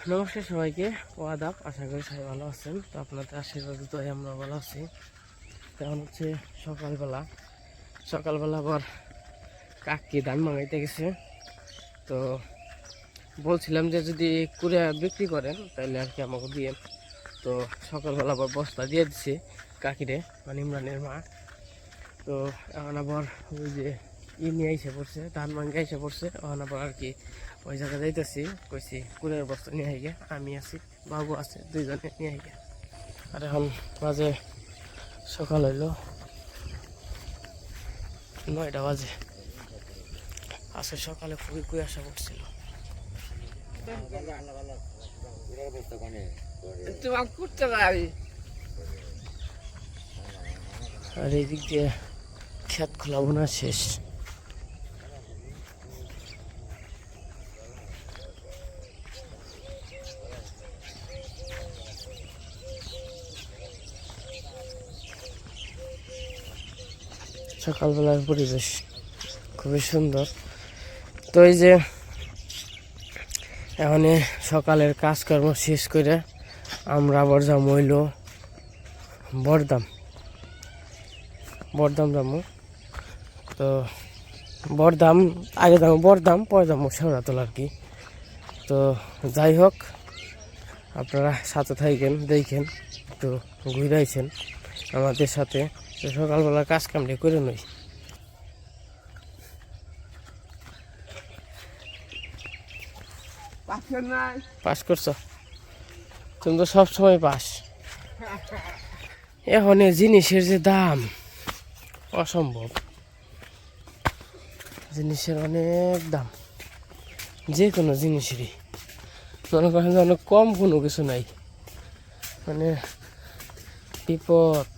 নমস্কার সবাইকে, আদাব। আশা করি সবাই ভালো আছেন। তো আপনাদের আশীর্বাদে তো আমরা ভালো আছি। তেমন হচ্ছে সকালবেলা আবার কাকি ধান মাঙাইতে গেছে। তো বলছিলাম যে যদি কুড়ে বিক্রি করেন তাহলে আর কি আমাকে দিয়ে। তো সকালবেলা আবার বস্তা দিয়ে দিচ্ছে কাকিরে, মানে ইমরানের মা। তো এখন আবার ওই যে নিয়ে এসে পড়ছে, ধান মাঙ্গে এসে পড়ছে। এখন আবার আর কি ওই জায়গায় যাইতেছি, কইছি কুড়ের বস্তা নিয়ে আইগে, আমি আছি, বাবু আছে, দুইজনে নিয়ে আইগে। আর এখন বাজে সকাল হইল 9টা বাজে। আজকে সকালে খুবই কুয়াশা পড়ছিল। আর এই দিক দিয়ে ক্ষেত খোলা বোনা শেষ। সকালবেলার পরিবেশ খুবই সুন্দর। তো এই যে এখন সকালের কাজকর্ম শেষ করে আমরা আবার যাবো হইল বরদাম যাবো। তো বরদাম আগে যাবো, বরদাম পরে যাবো শেওড়াতলা আর কি। তো যাই হোক, আপনারা সাথে থাকেন, দেখেন, একটু ঘুরে আইছেন আমাদের সাথে। তো সকালবেলা কাজ কামটি করে নই। পাস করছো তুমি তো সবসময় পাস। এখন জিনিসের যে দাম অসম্ভব, জিনিসের অনেক দাম, যে কোনো জিনিসেরই। মনে করেন যে অনেক কম কোনো কিছু নাই, মানে বিপদ।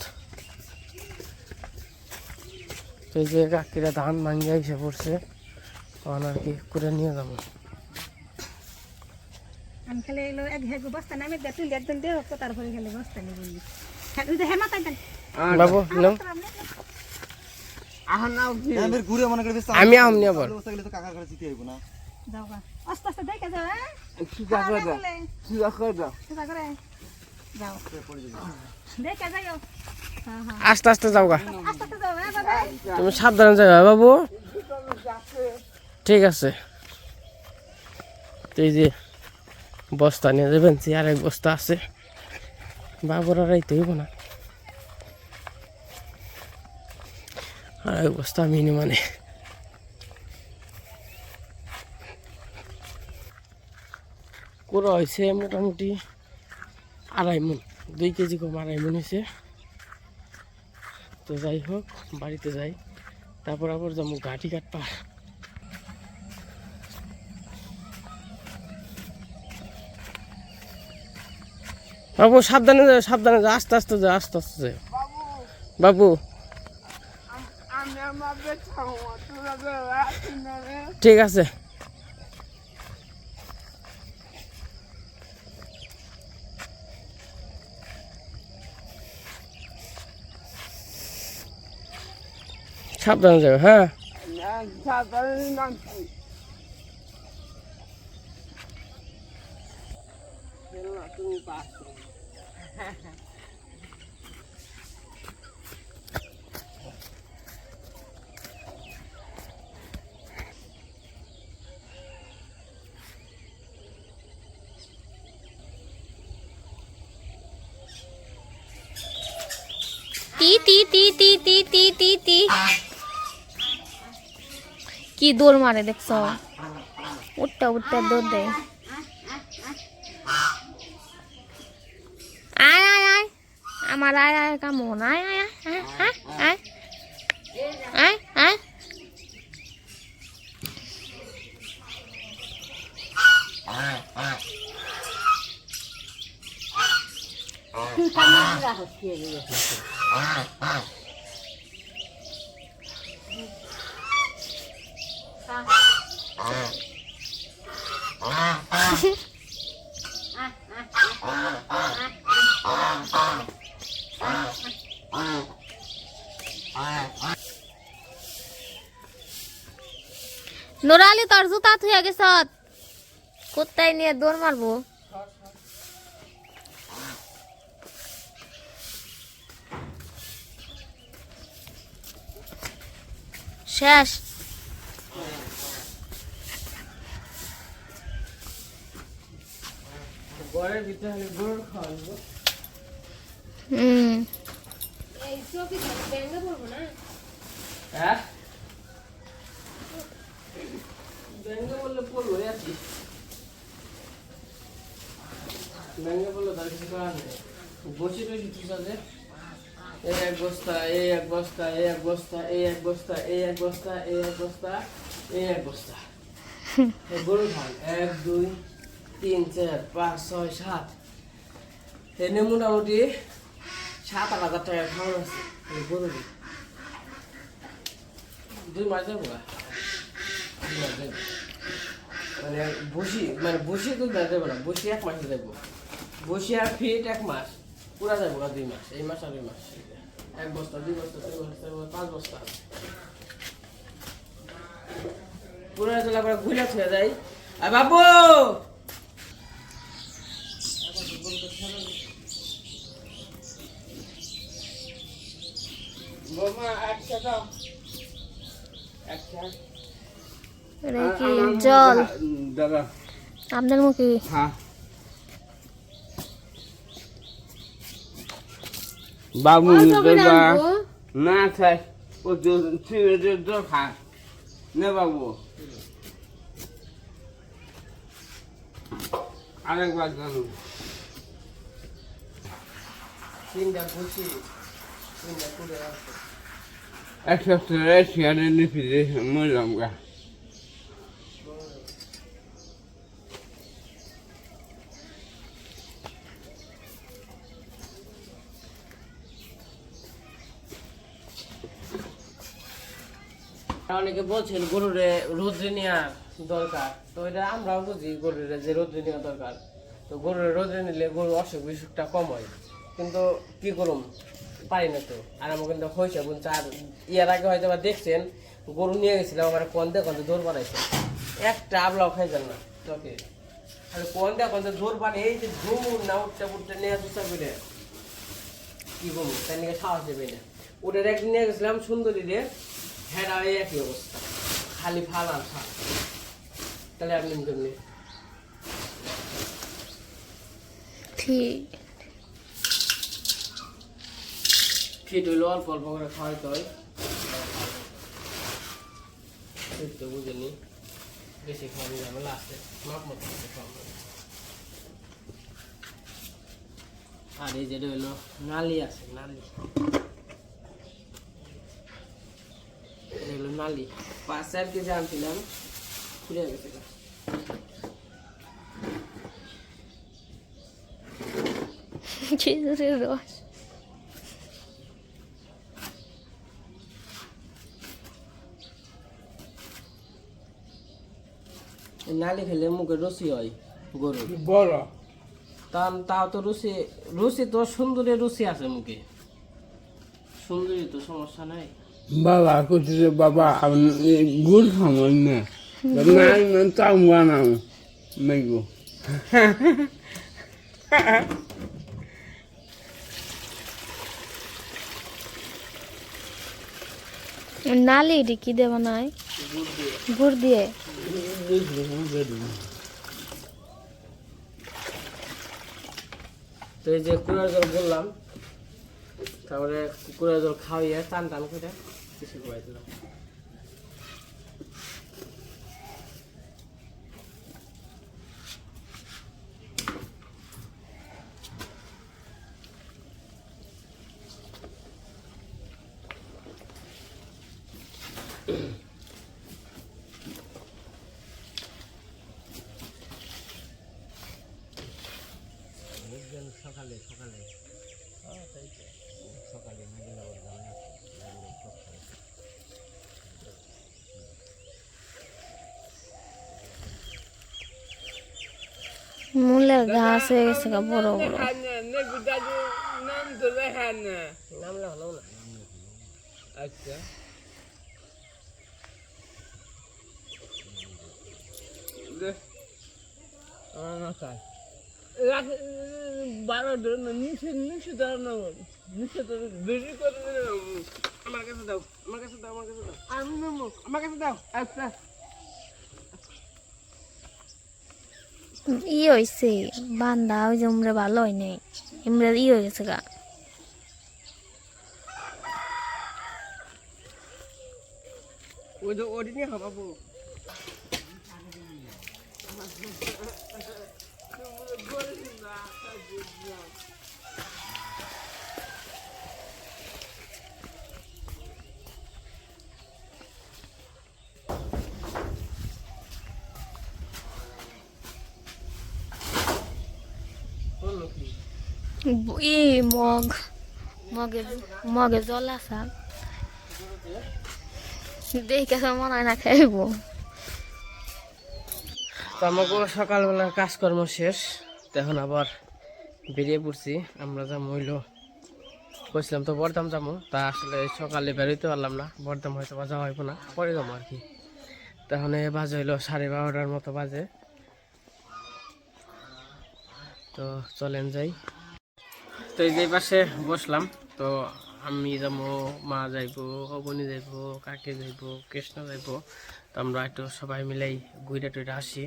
এই যে কাকিরা ধান ভাঙ্গিয়া এসে পড়ছে, তখন আর কি করে নিয়ে যাবো। আমি খালি এলো এক হেগু বস্তা নামে দে, তুই একদম দে হোক, তারপরে খালি বস্তা নিয়ে বললি হেমা তাই দেন বাবু নাও। আমি আমনি আবার যাও গা, আস্তে আস্তে দেখে যাও। যাও দেখে যাও, আস্তে আস্তে যাও গা, আস্তে আস্তে যাও। বাবা তুমি সাবধানে যাও বাবু। ঠিক আছে। তো এই যে বস্তা নিয়ে যাবেন, আর এক বস্তা আছে, বাবুর আর আইতে হইব না। আর এক বস্তা মিনি মানে কুড়ো হয়েছে মোটামুটি 2.5 মণ, 2 কেজি কম 2.5 মণ হয়েছে। তো যাই হোক, বাড়িতে যাই, তারপর আবার যাবো ঘাটি কাটপা। বাবু সাবধানে যাও, সাবধানে যাও, আস্তে আস্তে যাও, আস্তে আস্তে যাও বাবু। ঠিক আছে। সাবধানে যাও, হ্যাঁ। ती ती ती ती ती ती ती ती কি দৌড় মারে দেখছো, উঠটা উঠটা দৌড় দেয়। আয় আয় আয়, আমার আয় আয় কেমন, আয় আয় আয় আয় আয় আয় আয়। নোরালি তোর জুতা থুয়ে গেছ, কোথায় নিয়ে দৌড় মারবো। শেষ। ঘরের ভিতরে হলে গরুর খাওয়াবো। এই চোখে ব্যাঙ্গা পড়বো না। হ্যাঁ ব্যাঙ্গে বললে পড়বো আর কি, ব্যাঙ্গে বললে তার কিছু করার নেই। বসে রয়েছি ঠিক আছে, এই এক বস্তা, এই এক বস্তা, এই এক বস্তা, এই এক বস্তা, এই এক বস্তা, এই এক বস্তা, এই এক বস্তা গরু ধান 1 2 3 4 5 6 7 এনে মোটামুটি 7-8 হাজার টাকা খাওয়া আছে গরু। 2 মাস যাবো মানে বসি তো দেবো না, বসি 1 মাসে দেবো, বসি আর ফিট 1 মাস পুরা যাবো না, 2 মাস, এই মাস আর 2 মাস 1 বস্তা 2 বস্তা 3 বস্তা 5 বস্তা পুরা চলে আবার ঘুরে ছুঁয়ে যাই। আর বাবু বৌমা একটা দাও, একটা এটা কি জল দাদা আপনার মুখে? হ্যাঁ বাবু না খাই ও খা না বাবু আরেকবার জানো 3টা খুশি 3টা করে আছে এক সপ্তাহ শেয়ারে নিয়ে মরলাম গা। অনেকে বলছেন গরুরে রোদ্রে নেওয়া দরকার, তো এটা আমরাও বুঝি গরুরে যে রোদ্রে নেওয়া দরকার। তো গরুরে রোদ্রে নিলে গরুর অসুখ বিসুখটা কম হয়, কিন্তু কি করুম পারি না তো। আর আমার কিন্তু হয়েছে বলছে, আর ইয়ার আগে হয়তো বা দেখছেন গরু নিয়ে গেছিলাম, আমার কন্দে কন্দে দৌড় বানাইছে, একটা আবলাও খাইছেন না চকে, আর কন্দে কন্দে দৌড় বানে এই যে ঘুমুর না উঠতে উঠতে নেওয়া চেষ্টা করে কি ঘুমুর তাই নিয়ে সাহস দেবে না। ওটার একদিন নিয়ে গেছিলাম সুন্দরী রে, হ্যাঁ এই একই অবস্থা, খালি ফাল আর ফাল। তাহলে আপনি কেমনি ঠিক ফিট হইলো অল্প অল্প করে খাওয়াইতে হয়, তো বুঝেনি বেশি খাওয়ানি ঝামেলা আছে, মাপ মতো খাওয়ানো। আর এই যেটা হইলো নালি আছে, নালি হলো নালি 5-4 কেজি আনছিলাম, খুলে গেছে। খেজুরের রস নালি খেলে মুখে রুচি হয় গরু বড় তাও তো রুচি, রুচি তো সুন্দরী রুচি আছে মুখে, সুন্দরী তো সমস্যা নাই। বাবা করছে বাবা গুড় খাবেন না না তাও বানাও মেগো নালি কি দেব নাই গুড় দিয়ে। তো এই যে কুড়ার জল বললাম, তারপরে কুড়ার জল খাওয়াইয়া টান টান করে কিছু খাওয়াই দিলাম। সকালে সকালে সকালে মূলের ঘাস হয়ে গেছে বড় বড়। নামলে হলো না। আচ্ছা বারো নিচে নিচে দাঁড়ানো নিচে বেশি করে আমার কাছে দাও আমার কাছে দাও আমার কাছে দাও আমি নেবো আমার কাছে দাও আচ্ছা ই হয়েছে বান্দা ওই যে উমরা ভালো হয় নাই ইমরা ই হয়ে গেছে গা ওই তো ওটি নিয়ে খাবো ই মগে মগে জল আসা দেখে তো মনে হয় না খাইব তো আমাকে সকালবেলার কাজকর্ম শেষ এখন আবার বেরিয়ে পড়ছি আমরা যা মইল কইছিলাম তো বর্দাম যাবো তা আসলে সকালে বেরোইতে পারলাম না বর্দাম হয়তো বা যাওয়া হইব না পরে যাবো আর কি তখন বাজে হইলো 12:30টার মতো বাজে তো চলেন যাই তো এই যে পাশে বসলাম তো আমি যাবো মা যাইবো অবনী যাইবো কাকি যাইবো কৃষ্ণ যাইবো তো আমরা একটু সবাই মিলাই ঘুরে টুরে আসি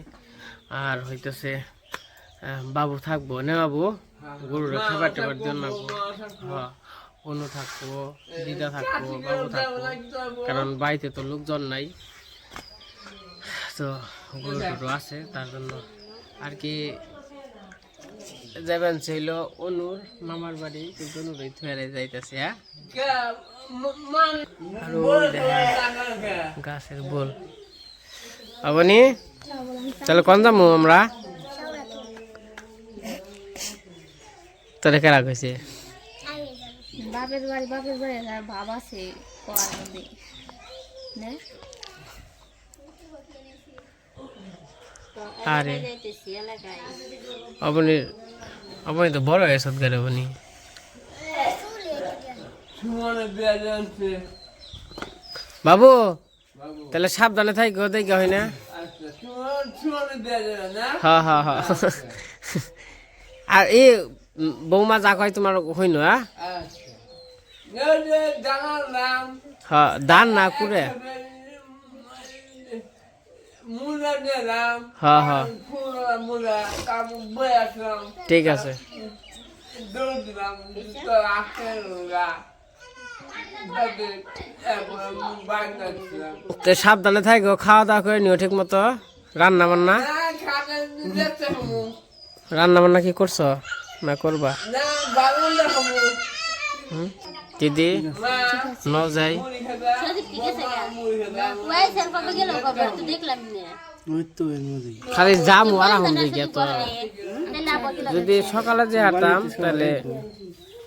আর হইতেছে বাবু থাকবো না বাবু গরুরা খাবার টাবার জন্য হ্যাঁ অনু থাকবো দিদা থাকবো বাবু থাকবো কারণ বাড়িতে তো লোকজন নাই তো গরু টুরু আছে তার জন্য আর কি যাবেন ছিল অনুর মামার বাড়ি কিন্তু অনুর থুয়ারে যাইতেছে হ্যাঁ আর ওই দেখেন গাছের বল আবনি চলো কোন যাবো আমরা তোরে কেরা কইছে বাপের বাড়ি আর ভাব আছে আরে আপনি আপনি তো বড় হয়ে সৎ গারে আপনি বাবু তাহলে সাবধানে থাকি দেখি হয় না হ্যাঁ হ্যাঁ হ্যাঁ আর এই বৌমা যা কয় তোমার হইন হ্যাঁ দান না করে হ্যাঁ হ্যাঁ ঠিক আছে সাবধানে থাকো খাওয়া দাওয়া করে নিও ঠিক মতো রান্না বান্না রান্না বান্না কি করছো না করবা দিদি ন যাই খালি যাম আরাম দিকে তো যদি সকালে যে হাঁটাম তাহলে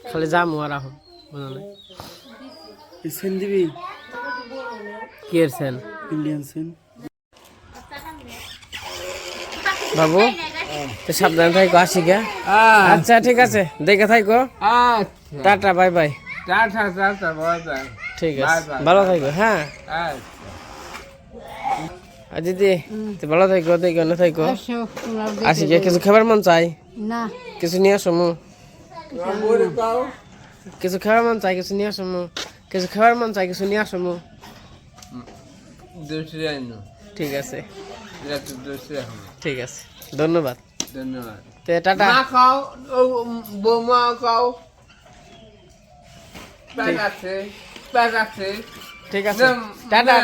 খালি যাম আরাম বুঝলেন কি এরছেন বাবু তো সাবধানে থাকো আসি গে আচ্ছা ঠিক আছে দেখে থাকো টাটা বাই বাই ঠিক আছে ভালো থাকো হ্যাঁ আর দিদি ভালো থাকো দেখো না থাকো আসি গে কিছু খাবার মন চাই না কিছু নিয়ে আসো মু কিছু খাবার মন চাই কিছু নিয়ে আসো মু কিছু খাবার মন চাই কিছু নিয়ে আসো মু ঠিক আছে ঠিক আছে ধন্যবাদ ধন্যবাদ টাটা খাও বৌমা খাও প্যাক আছে ঠিক আছে tata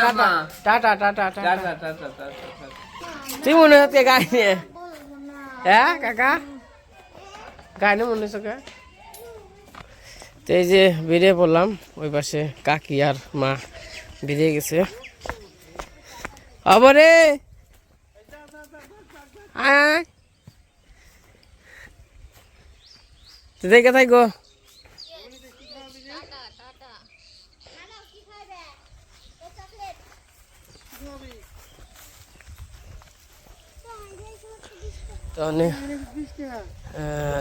tata tata tata tata তুই মনে হচ্ছে গাই নিয়ে হ্যাঁ কাকা গাই না মনে হচ্ছে তো এই যে বেরিয়ে পড়লাম ওই পাশে কাকি আর মা বেরিয়ে গেছে আবারে আয় দেখে থাকো তাহলে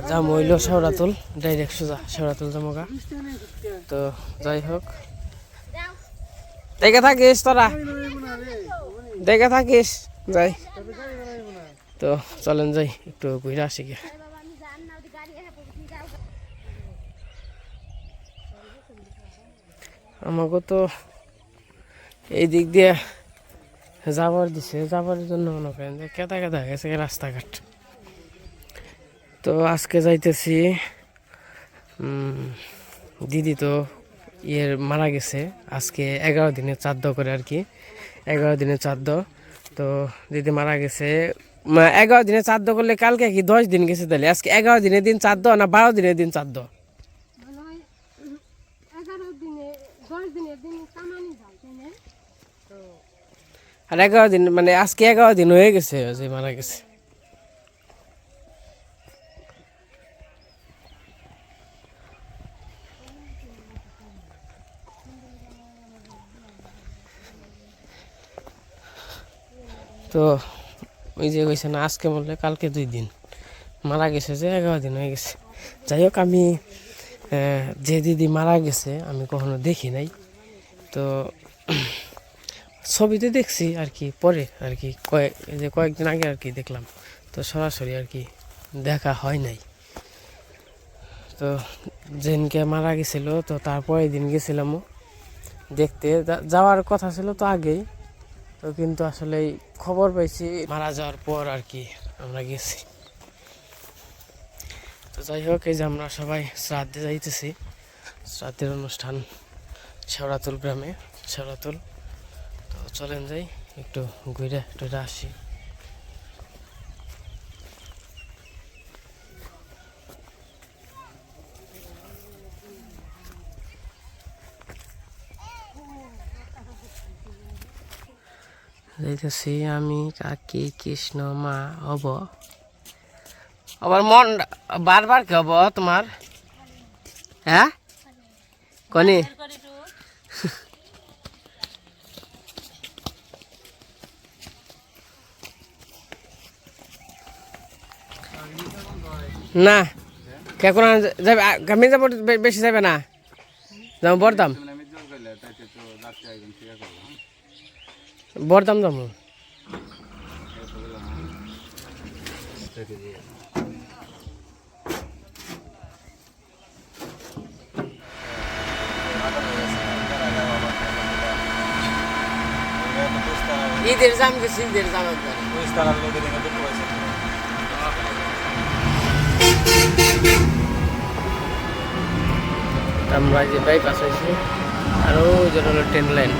যাম হইল শেওড়াতুল ডাইরেক্ট সোজা শেওড়াতুল যামগা তো যাই হোক দেখে থাকিস তোরা দেখে থাকিস যাই তো চলেন যাই একটু ঘুরে আসি গে আমাকে তো এই দিক দিয়ে যাবার দিছে, যাবার জন্য মনে করেন যে কেদা কেদা গেছে রাস্তাঘাট। তো আজকে যাইতেছি, দিদি তো মারা গেছে আজকে 11 দিনের শ্রাদ্ধ করে আর কি, 11 দিনের শ্রাদ্ধ। তো দিদি মারা গেছে 11 দিনের শ্রাদ্ধ করলে কালকে কি 10 দিন গেছে, তাহলে আজকে 11 দিনের দিন শ্রাদ্ধ না 12 দিনের দিন শ্রাদ্ধ? 10 দিনের দিন কামানি যায় তাই না? আর 11 দিন মানে আজকে 11 দিন হয়ে গেছে যে মারা গেছে। তো ওই যে কইছে না আজকে বললে কালকে 2 দিন, মারা গেছে যে 11 দিন হয়ে গেছে। যাই হোক, আমি যে দিদি মারা গেছে আমি কখনো দেখি নাই, তো ছবিতে দেখছি আর কি, পরে আর কি কয়েকদিন আগে আর কি দেখলাম, তো সরাসরি আর কি দেখা হয় নাই। তো যেদিনকে মারা গেছিল তো তারপরের দিন গেছিলাম দেখতে, যাওয়ার কথা ছিল তো আগেই, তো কিন্তু আসলে খবর পাইছি মারা যাওয়ার পর আর কি আমরা গেছি। তো যাই হোক, এই যে আমরা সবাই শ্রাদ্ধে যাইতেছি, শ্রাদ্ধের অনুষ্ঠান শেওড়াতুল গ্রামে, শেওড়াতুল। তো চলেন যাই একটু ঘুরে টুরে আসি। যাইতেছি আমি, কাকি, কৃষ্ণ, মা হব। আবার মন বারবার কি হব তোমার? হ্যাঁ কনি না কে কোন যাবে, আমি যাব বেশি যাবে না, যাবো বরদাম, বরদাম যাবো। ঈদের জাম গেছি, ঈদের জাম আমরা যে বাইপাস হয়েছি, আর ওই জন্য হলো ট্রেন লাইন।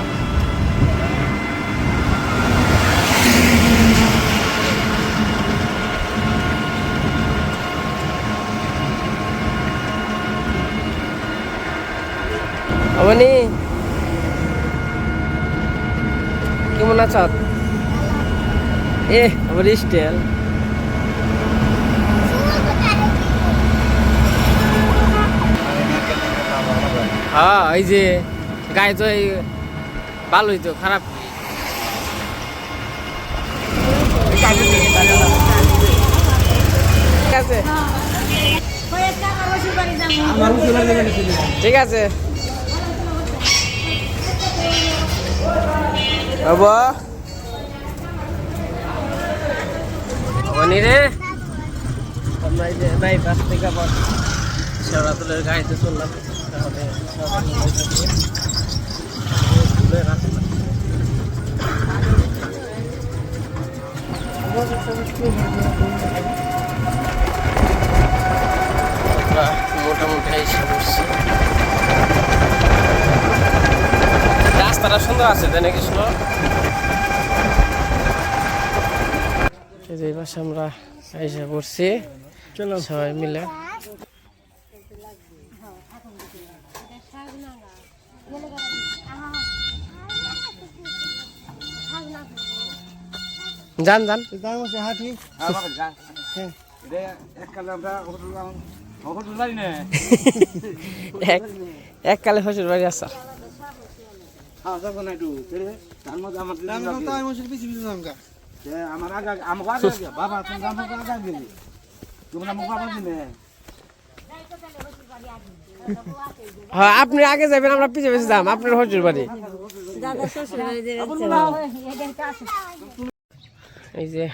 অবনি কেমন আছ? আবার স্টেল হ্যাঁ, এই যে গায়ে তো এই ভালোই তো, খারাপ ঠিক আছে, ঠিক আছে বাবা রে। আমরা এই যে বাইপাস থেকে আবার শেওড়াতুলের গাড়িতে চললাম, তাহলে মোটামুটি এসে পড়ছি। রাস্তাটা সুন্দর আছে তাই না কৃষ্ণ? এই পাশে আমরা এসে পড়ছি, চলো সবাই মিলে। যান যান হাঁটি এককালে শ্বশুর বাড়ি আসা। হ্যাঁ, আপনি আগে যাবেন, আমরা পিছিয়ে পিছিয়ে যাম আপনার শ্বশুর বাড়ি। এই যে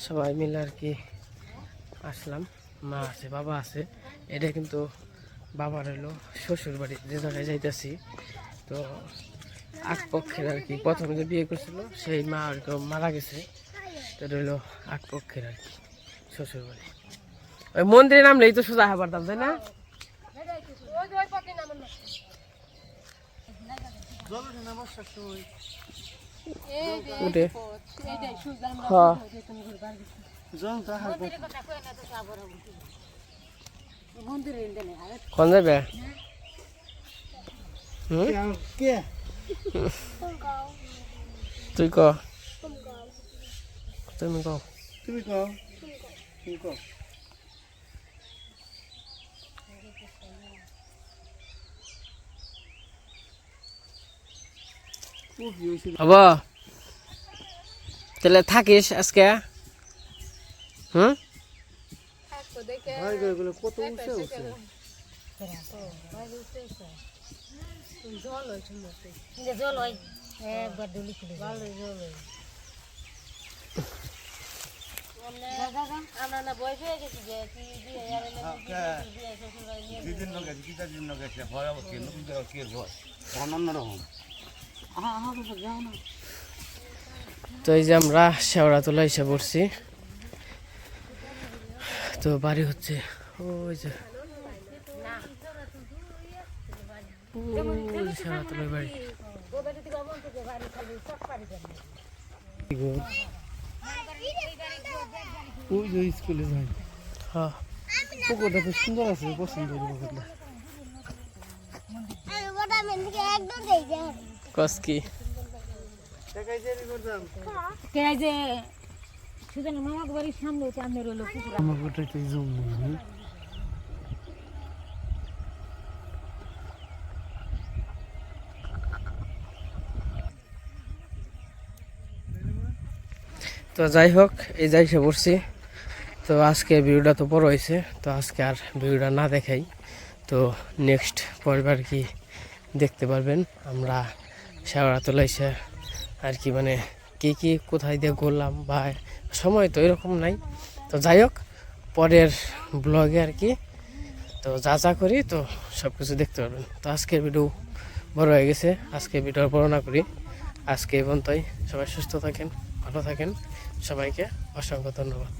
সবাই মিলে আর কি আসলাম, মা আছে, বাবা আছে। এটা কিন্তু বাবার হলো শ্বশুর বাড়ি যে জায়গায় যাইতেছি। তো আগ পক্ষের আর কি প্রথমে যে বিয়ে করছিল সেই মা আর কি মারা গেছে। তো এটা হলো আগ পক্ষের আর কি শ্বশুর বাড়ি। ওই মন্দিরের নামলেই তো সোজা হয়ে পারতাম, তাই না? উঠে হ্যাঁ কোন যাবে? তুই ক, তুমি ক, হব তাহলে থাকিস আজকে? জল হয় একবার ডুলি খুলে ভালো জল হয়। আমরা না বয়স হয়ে গেছি যে কি তো এই যে আমরা শেওড়া তোলা এসে পড়ছি। তো বাড়ি হচ্ছে ওই যে শেওড়া তোলার বাড়ি। স্কুলে যাই হ্যাঁ পুকুরটা খুব সুন্দর আছে, পছন্দ করি পুকুরটা। কস কি যে সুজন মামাকে বাড়ির সামনে আপনার হলো পুকুর। আমার ওটাই তো জম নেই। তো যাই হোক এই যাই সে পড়ছি। তো আজকে ভিডিওটা তো বড় হয়েছে, তো আজকে আর ভিডিওটা না দেখাই। তো নেক্সট পরের কি দেখতে পারবেন আমরা শেওড়া তোলাইছে আর কি, মানে কি কোথায় দিয়ে ঘুরলাম বা সময় তো এরকম নাই। তো যাই হোক পরের ব্লগে আর কি তো যা করি তো সব কিছু দেখতে পারবেন। তো আজকের ভিডিও বড় হয়ে গেছে, আজকে ভিডিও বড় না করি। আজকে এই পর্যন্তই। সবাই সুস্থ থাকেন, ভালো থাকেন, সবাইকে অসংখ্য ধন্যবাদ।